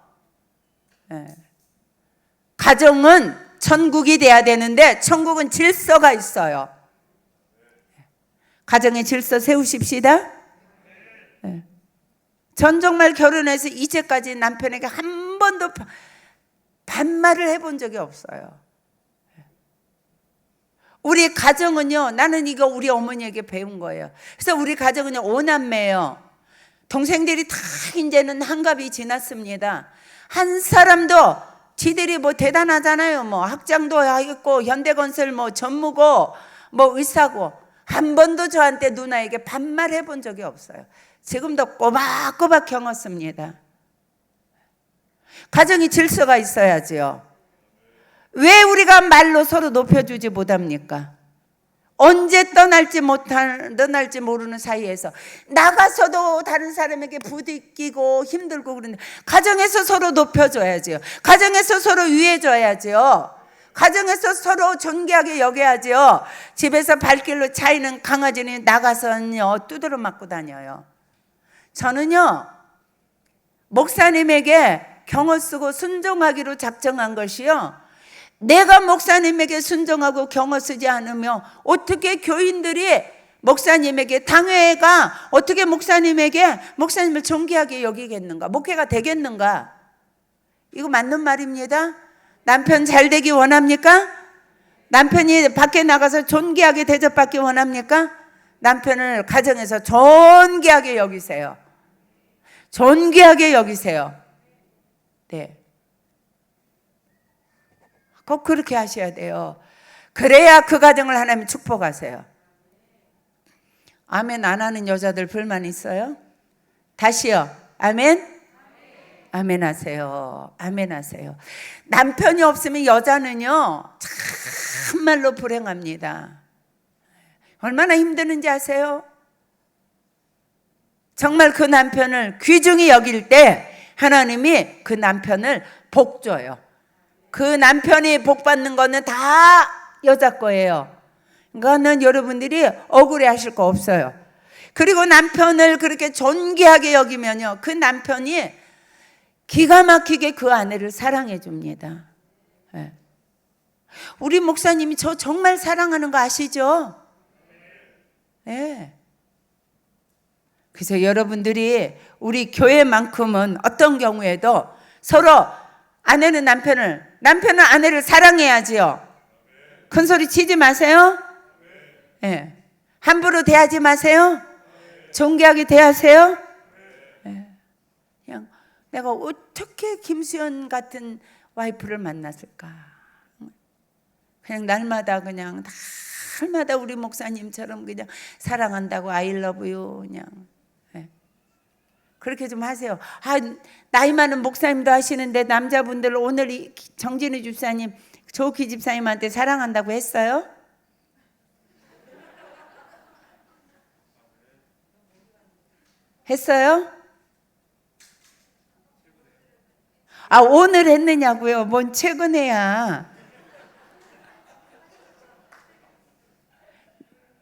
가정은 천국이 돼야 되는데 천국은 질서가 있어요. 가정의 질서 세우십시다. 전 정말 결혼해서 이제까지 남편에게 한 번도 반말을 해본 적이 없어요. 우리 가정은요, 나는 이거 우리 어머니에게 배운 거예요. 그래서 우리 가정은요, 5남매예요. 동생들이 다 이제는 한갑이 지났습니다. 한 사람도 지들이 뭐 대단하잖아요. 뭐 학장도 하겠고 현대건설 뭐 전무고 뭐 의사고, 한 번도 저한테 누나에게 반말해 본 적이 없어요. 지금도 꼬박꼬박 경었습니다. 가정이 질서가 있어야지요. 왜 우리가 말로 서로 높여주지 못합니까? 언제 떠날지 모르는 사이에서 나가서도 다른 사람에게 부딪히고 힘들고 그러는데 가정에서 서로 높여줘야지요. 가정에서 서로 위해줘야지요. 가정에서 서로 존귀하게 여겨야지요. 집에서 발길로 차이는 강아지는 나가서는요 두드러 맞고 다녀요. 저는요 목사님에게 경어 쓰고 순종하기로 작정한 것이요, 내가 목사님에게 순종하고 경어 쓰지 않으면 어떻게 교인들이 목사님에게, 당회가 어떻게 목사님을 존귀하게 여기겠는가, 목회가 되겠는가? 이거 맞는 말입니다. 남편 잘 되기 원합니까? 남편이 밖에 나가서 존귀하게 대접받기 원합니까? 남편을 가정에서 존귀하게 여기세요. 존귀하게 여기세요. 네. 꼭 그렇게 하셔야 돼요. 그래야 그 가정을 하나님 축복하세요. 아멘 안 하는 여자들 불만 있어요? 다시요. 아멘? 아멘 하세요. 아멘 하세요. 남편이 없으면 여자는요 참말로 불행합니다. 얼마나 힘드는지 아세요? 정말 그 남편을 귀중히 여길 때 하나님이 그 남편을 복 줘요. 그 남편이 복 받는 거는 다 여자 거예요. 그거는 여러분들이 억울해 하실 거 없어요. 그리고 남편을 그렇게 존귀하게 여기면요 그 남편이 기가 막히게 그 아내를 사랑해 줍니다. 네. 우리 목사님이 저 정말 사랑하는 거 아시죠? 네. 그래서 여러분들이 우리 교회만큼은 어떤 경우에도 서로 아내는 남편은 아내를 사랑해야지요. 큰 소리 치지 마세요. 네. 함부로 대하지 마세요. 존귀하게 대하세요. 네. 그냥 내가 어떻게 김수연 같은 와이프를 만났을까? 그냥 날마다 우리 목사님처럼 그냥 사랑한다고 I love you 그냥. 네. 그렇게 좀 하세요. 나이 많은 목사님도 하시는데 남자분들 오늘 정진우 집사님, 조기 집사님한테 사랑한다고 했어요? 했어요? 오늘 했느냐고요? 뭔 최근에야.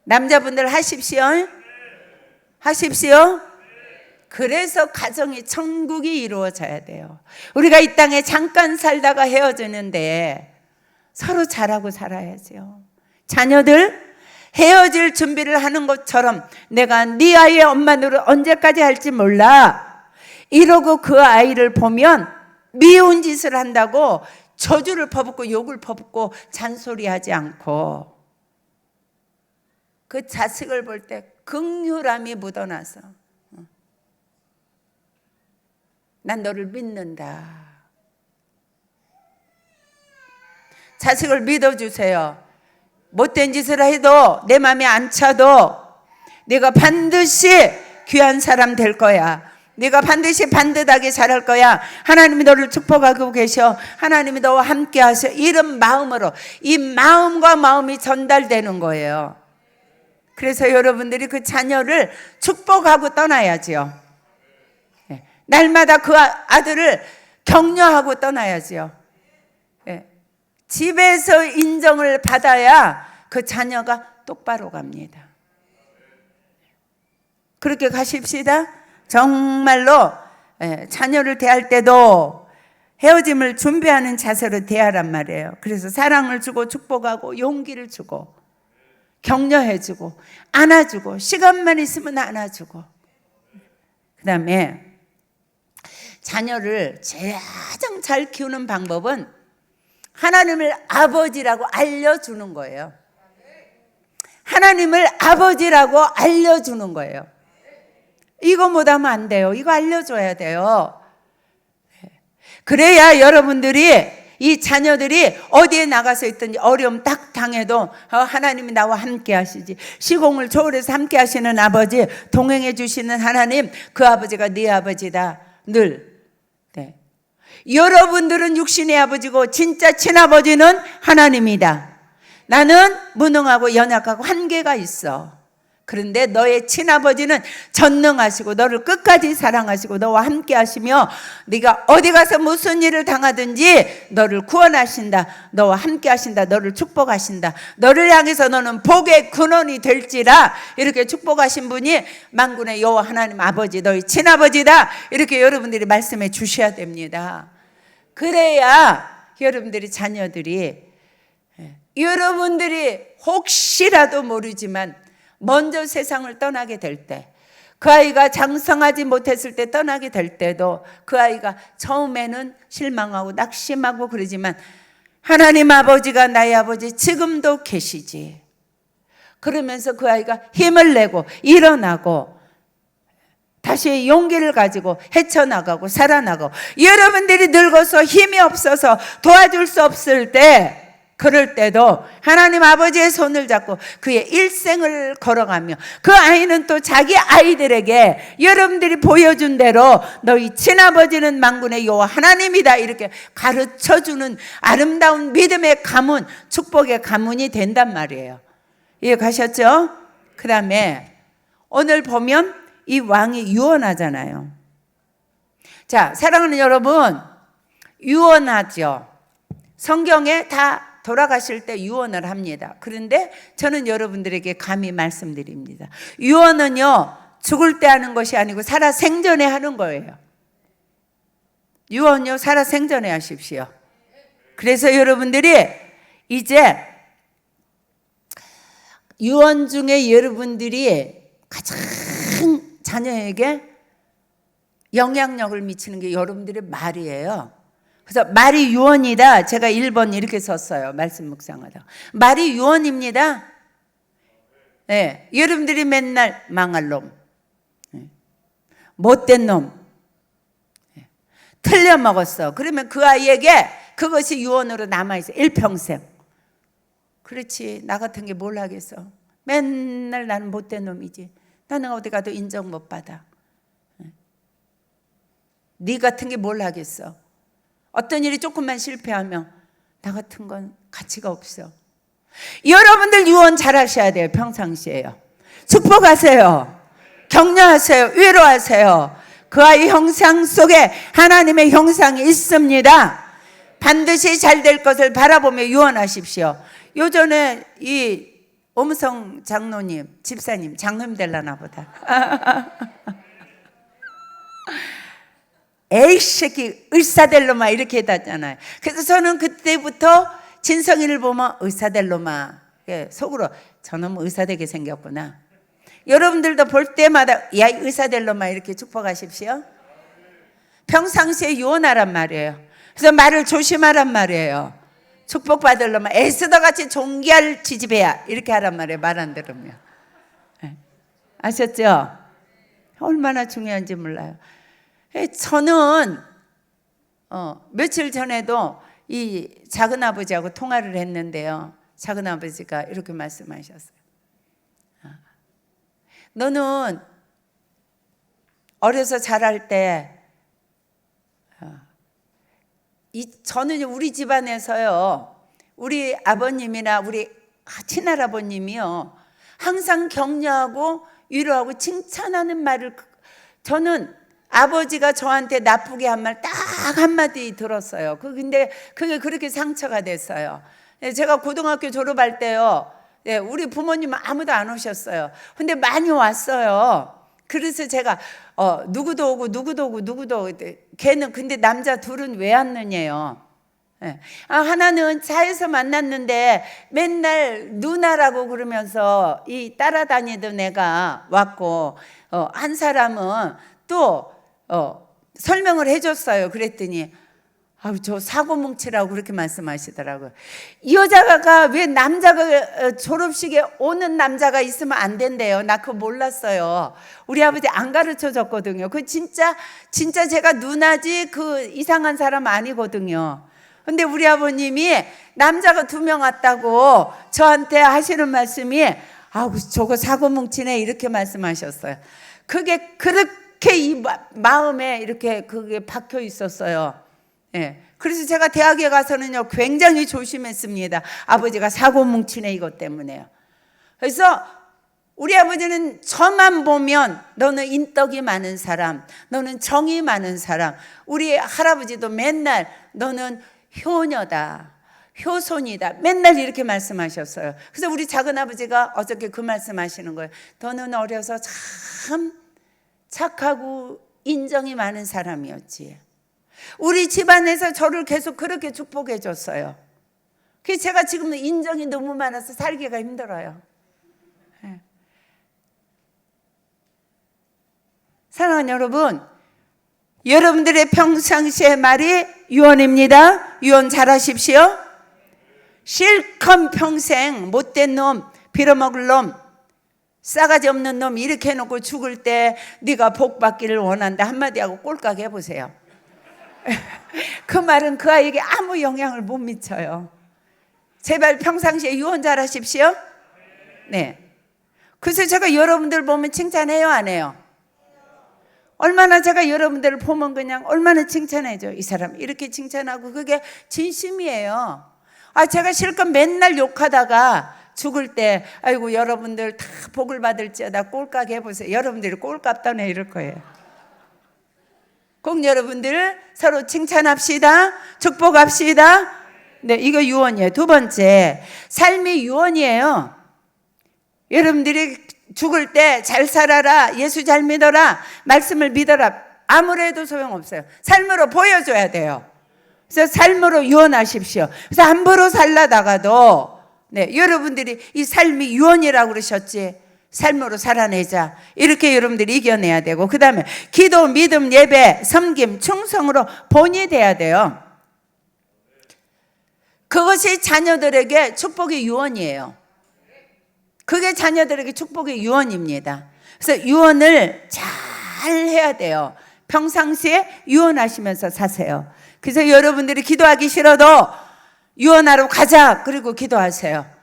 남자분들 하십시오. 하십시오. 그래서 가정이 천국이 이루어져야 돼요. 우리가 이 땅에 잠깐 살다가 헤어지는데 서로 잘하고 살아야죠. 자녀들 헤어질 준비를 하는 것처럼 내가 네 아이의 엄마 노릇 언제까지 할지 몰라 이러고 그 아이를 보면 미운 짓을 한다고 저주를 퍼붓고 욕을 퍼붓고 잔소리하지 않고 그 자식을 볼 때 긍휼함이 묻어나서 난 너를 믿는다. 자식을 믿어주세요. 못된 짓을 해도 내 마음에 안 차도 네가 반드시 귀한 사람 될 거야. 네가 반드시 반듯하게 자랄 거야. 하나님이 너를 축복하고 계셔. 하나님이 너와 함께 하셔. 이런 마음으로, 이 마음과 마음이 전달되는 거예요. 그래서 여러분들이 그 자녀를 축복하고 떠나야지요. 날마다 그 아들을 격려하고 떠나야지요. 집에서 인정을 받아야 그 자녀가 똑바로 갑니다. 그렇게 가십시다. 정말로 자녀를 대할 때도 헤어짐을 준비하는 자세로 대하란 말이에요. 그래서 사랑을 주고 축복하고 용기를 주고 격려해주고 안아주고 시간만 있으면 안아주고, 그 다음에 자녀를 가장 잘 키우는 방법은 하나님을 아버지라고 알려주는 거예요. 하나님을 아버지라고 알려주는 거예요. 이거 못하면 안 돼요. 이거 알려줘야 돼요. 그래야 여러분들이, 이 자녀들이 어디에 나가서 있든지 어려움 딱 당해도 하나님이 나와 함께 하시지. 시공을 초월해서 함께 하시는 아버지, 동행해 주시는 하나님, 그 아버지가 네 아버지다. 늘. 여러분들은 육신의 아버지고 진짜 친아버지는 하나님이다. 나는 무능하고 연약하고 한계가 있어. 그런데 너의 친아버지는 전능하시고 너를 끝까지 사랑하시고 너와 함께 하시며 네가 어디 가서 무슨 일을 당하든지 너를 구원하신다. 너와 함께 하신다. 너를 축복하신다. 너를 향해서 너는 복의 근원이 될지라. 이렇게 축복하신 분이 만군의 여호와 하나님 아버지, 너희 친아버지다. 이렇게 여러분들이 말씀해 주셔야 됩니다. 그래야 여러분들이 자녀들이, 여러분들이 혹시라도 모르지만 먼저 세상을 떠나게 될 때, 그 아이가 장성하지 못했을 때 떠나게 될 때도 그 아이가 처음에는 실망하고 낙심하고 그러지만 하나님 아버지가 나의 아버지 지금도 계시지. 그러면서 그 아이가 힘을 내고 일어나고 다시 용기를 가지고 헤쳐나가고 살아나고, 여러분들이 늙어서 힘이 없어서 도와줄 수 없을 때, 그럴 때도 하나님 아버지의 손을 잡고 그의 일생을 걸어가며 그 아이는 또 자기 아이들에게 여러분들이 보여준 대로 너희 친아버지는 만군의 여호와 하나님이다 이렇게 가르쳐주는 아름다운 믿음의 가문, 축복의 가문이 된단 말이에요. 이해 가셨죠? 그 다음에 오늘 보면 이 왕이 유언하잖아요. 자, 사랑하는 여러분, 유언하죠. 성경에 다 돌아가실 때 유언을 합니다. 그런데 저는 여러분들에게 감히 말씀드립니다. 유언은요, 죽을 때 하는 것이 아니고 살아 생전에 하는 거예요. 유언요, 살아 생전에 하십시오. 그래서 여러분들이 이제 유언 중에 여러분들이 가장 자녀에게 영향력을 미치는 게 여러분들의 말이에요. 그래서 말이 유언이다. 제가 1번 이렇게 썼어요. 말씀 묵상하다. 말이 유언입니다. 네, 여러분들이 맨날 망할 놈, 못된 놈, 틀려먹었어. 그러면 그 아이에게 그것이 유언으로 남아있어요. 일평생. 그렇지, 나 같은 게 뭘 하겠어. 맨날 나는 못된 놈이지. 나는 어디 가도 인정 못 받아. 네 같은 게 뭘 하겠어. 어떤 일이 조금만 실패하면 나 같은 건 가치가 없어. 여러분들 유언 잘 하셔야 돼요. 평상시에요. 축복하세요. 격려하세요. 위로하세요. 그 아이 형상 속에 하나님의 형상이 있습니다. 반드시 잘 될 것을 바라보며 유언하십시오. 요전에 이 엄성 장로님, 집사님, 장로님 되려나 보다. 에이 새끼 의사 될 놈아 이렇게 해놨잖아요. 그래서 저는 그때부터 진성이를 보면 의사 될 놈아, 속으로 저놈 의사 되게 생겼구나. 여러분들도 볼 때마다 야 의사 될 놈아 이렇게 축복하십시오. 평상시에 유언하란 말이에요. 그래서 말을 조심하란 말이에요. 축복받을 놈아 에스더 같이 종기할 지지배야 이렇게 하란 말이에요. 말 안 들으면. 아셨죠? 얼마나 중요한지 몰라요. 저는 며칠 전에도 이 작은아버지하고 통화를 했는데요. 작은아버지가 이렇게 말씀하셨어요. 너는 어려서 자랄 때 저는 우리 집안에서요, 우리 아버님이나 우리 친할아버님이요 항상 격려하고 위로하고 칭찬하는 말을, 저는 아버지가 저한테 나쁘게 한 말 딱 한마디 들었어요. 근데 그게 그렇게 상처가 됐어요. 제가 고등학교 졸업할 때요, 우리 부모님은 아무도 안 오셨어요. 근데 많이 왔어요. 그래서 제가 누구도 오고 누구도 오고 누구도 오고, 걔는 근데 남자 둘은 왜 왔느냐요. 하나는 차에서 만났는데 맨날 누나라고 그러면서 이 따라다니던 애가 왔고, 한 사람은 또 설명을 해줬어요. 그랬더니 저 사고뭉치라고 그렇게 말씀하시더라고요. 이 여자가 왜 남자가 졸업식에 오는 남자가 있으면 안 된대요. 나 그거 몰랐어요. 우리 아버지 안 가르쳐 줬거든요. 그 진짜 제가 누나지 그 이상한 사람 아니거든요. 근데 우리 아버님이 남자가 2명 왔다고 저한테 하시는 말씀이 저거 사고뭉치네 이렇게 말씀하셨어요. 그게 그렇게 이 마음에 이렇게 그게 박혀 있었어요. 예. 그래서 제가 대학에 가서는요 굉장히 조심했습니다. 아버지가 사고뭉치네 이것 때문에요. 그래서 우리 아버지는 저만 보면 너는 인덕이 많은 사람, 너는 정이 많은 사람. 우리 할아버지도 맨날 너는 효녀다, 효손이다, 맨날 이렇게 말씀하셨어요. 그래서 우리 작은아버지가 어저께 그 말씀하시는 거예요. 너는 어려서 참 착하고 인정이 많은 사람이었지. 우리 집안에서 저를 계속 그렇게 축복해 줬어요. 그래서 제가 지금 인정이 너무 많아서 살기가 힘들어요. 사랑하는 여러분, 여러분들의 평상시의 말이 유언입니다. 유언 잘하십시오. 실컷 평생 못된 놈, 빌어먹을 놈, 싸가지 없는 놈 이렇게 해놓고 죽을 때 네가 복 받기를 원한다 한마디 하고 꼴깍 해보세요. 그 말은 그 아이에게 아무 영향을 못 미쳐요. 제발 평상시에 유언 잘하십시오. 네. 그래서 제가 여러분들 보면 칭찬해요, 안 해요? 얼마나 제가 여러분들을 보면 그냥 얼마나 칭찬해줘. 이 사람 이렇게 칭찬하고 그게 진심이에요. 제가 실컷 맨날 욕하다가 죽을 때 아이고 여러분들 다 복을 받을지어다 꼴깍 해보세요. 여러분들이 꼴깍 떠네 이럴 거예요. 꼭 여러분들 서로 칭찬합시다. 축복합시다. 네, 이거 유언이에요. 두 번째, 삶이 유언이에요. 여러분들이 죽을 때 잘 살아라, 예수 잘 믿어라, 말씀을 믿어라, 아무래도 소용없어요. 삶으로 보여줘야 돼요. 그래서 삶으로 유언하십시오. 그래서 함부로 살라다가도 네, 여러분들이 이 삶이 유언이라고 그러셨지, 삶으로 살아내자, 이렇게 여러분들이 이겨내야 되고, 그 다음에 기도, 믿음, 예배, 섬김, 충성으로 본이 돼야 돼요. 그것이 자녀들에게 축복의 유언이에요. 그게 자녀들에게 축복의 유언입니다. 그래서 유언을 잘 해야 돼요. 평상시에 유언하시면서 사세요. 그래서 여러분들이 기도하기 싫어도 유언하러 가자 그리고 기도하세요.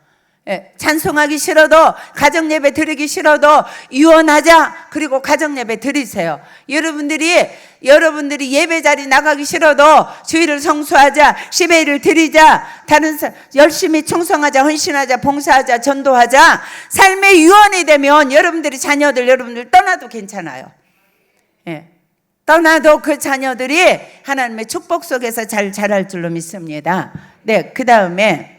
예, 찬송하기 싫어도, 가정예배 드리기 싫어도 유언하자 그리고 가정예배 드리세요. 여러분들이 예배 자리 나가기 싫어도 주일을 성수하자, 10회를 드리자, 다른 열심히 충성하자, 헌신하자, 봉사하자, 전도하자. 삶의 유언이 되면 여러분들이 여러분들 떠나도 괜찮아요. 예, 떠나도 그 자녀들이 하나님의 축복 속에서 잘 자랄 줄로 믿습니다. 네, 그 다음에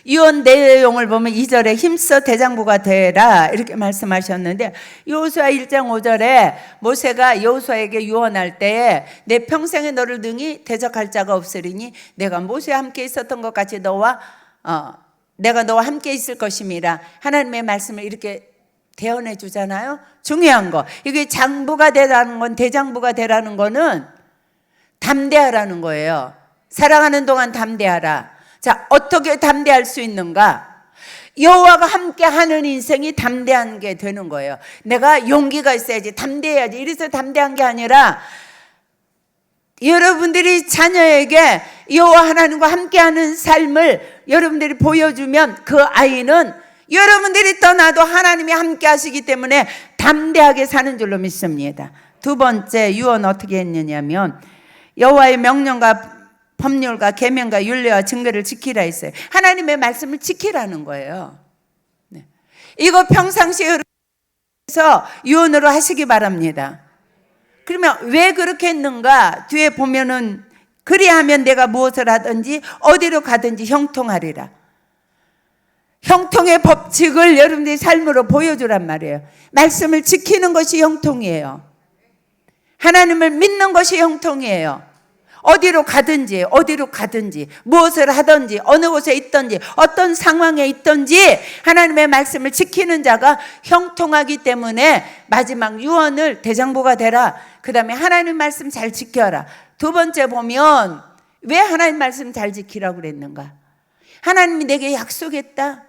유언 내용을 보면 2절에 힘써 대장부가 되라 이렇게 말씀하셨는데, 여호수아 1장 5절에 모세가 여호수아에게 유언할 때에 내 평생에 너를 능히 대적할 자가 없으리니 내가 모세와 함께 있었던 것 같이 내가 너와 함께 있을 것임이라. 하나님의 말씀을 이렇게 대언해 주잖아요. 중요한 거, 이게 장부가 되라는 건, 대장부가 되라는 거는 담대하라는 거예요. 살아가는 동안 담대하라. 자, 어떻게 담대할 수 있는가? 여호와가 함께 하는 인생이 담대한 게 되는 거예요. 내가 용기가 있어야지, 담대해야지, 이래서 담대한 게 아니라, 여러분들이 자녀에게 여호와 하나님과 함께하는 삶을 여러분들이 보여주면 그 아이는 여러분들이 떠나도 하나님이 함께 하시기 때문에 담대하게 사는 줄로 믿습니다. 두 번째 유언 어떻게 했느냐면, 여호와의 명령과 법률과 계명과 율례와 증거를 지키라 했어요. 하나님의 말씀을 지키라는 거예요. 네. 이거 평상시에 유언으로 하시기 바랍니다. 그러면 왜 그렇게 했는가? 뒤에 보면은 그리하면 내가 무엇을 하든지 어디로 가든지 형통하리라. 형통의 법칙을 여러분들이 삶으로 보여주란 말이에요. 말씀을 지키는 것이 형통이에요. 하나님을 믿는 것이 형통이에요. 어디로 가든지 무엇을 하든지 어느 곳에 있든지 어떤 상황에 있든지 하나님의 말씀을 지키는 자가 형통하기 때문에 마지막 유언을 대장부가 되라. 그 다음에 하나님 말씀 잘 지켜라. 두 번째 보면 왜 하나님 말씀 잘 지키라고 그랬는가? 하나님이 내게 약속했다.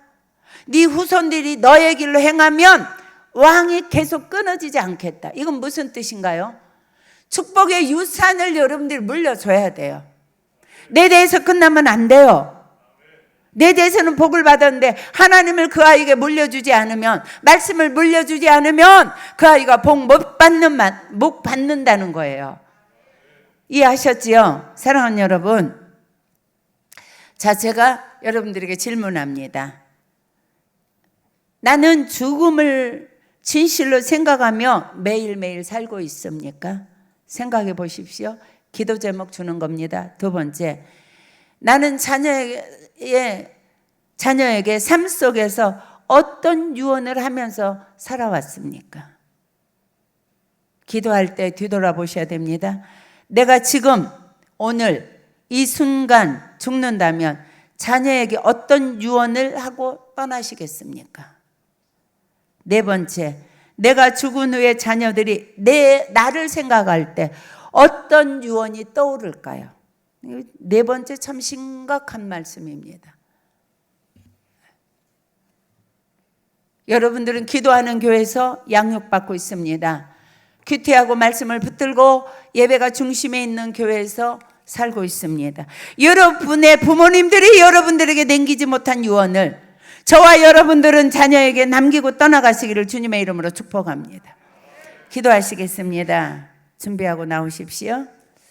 네 후손들이 너의 길로 행하면 왕이 계속 끊어지지 않겠다. 이건 무슨 뜻인가요? 축복의 유산을 여러분들이 물려줘야 돼요. 내 대해서 끝나면 안 돼요. 내 대해서는 복을 받았는데 하나님을 그 아이에게 물려주지 않으면, 말씀을 물려주지 않으면 그 아이가 복 못 받는다는 거예요. 이해하셨지요? 사랑하는 여러분. 자, 제가 여러분들에게 질문합니다. 나는 죽음을 진실로 생각하며 매일매일 살고 있습니까? 생각해 보십시오. 기도 제목 주는 겁니다. 두 번째, 나는 자녀에게 삶 속에서 어떤 유언을 하면서 살아왔습니까? 기도할 때 뒤돌아보셔야 됩니다. 내가 지금 오늘 이 순간 죽는다면 자녀에게 어떤 유언을 하고 떠나시겠습니까? 네 번째, 내가 죽은 후에 자녀들이 나를 생각할 때 어떤 유언이 떠오를까요? 네 번째 참 심각한 말씀입니다. 여러분들은 기도하는 교회에서 양육받고 있습니다. 귀태하고 말씀을 붙들고 예배가 중심에 있는 교회에서 살고 있습니다. 여러분의 부모님들이 여러분들에게 남기지 못한 유언을 저와 여러분들은 자녀에게 남기고 떠나가시기를 주님의 이름으로 축복합니다. 기도하시겠습니다. 준비하고 나오십시오.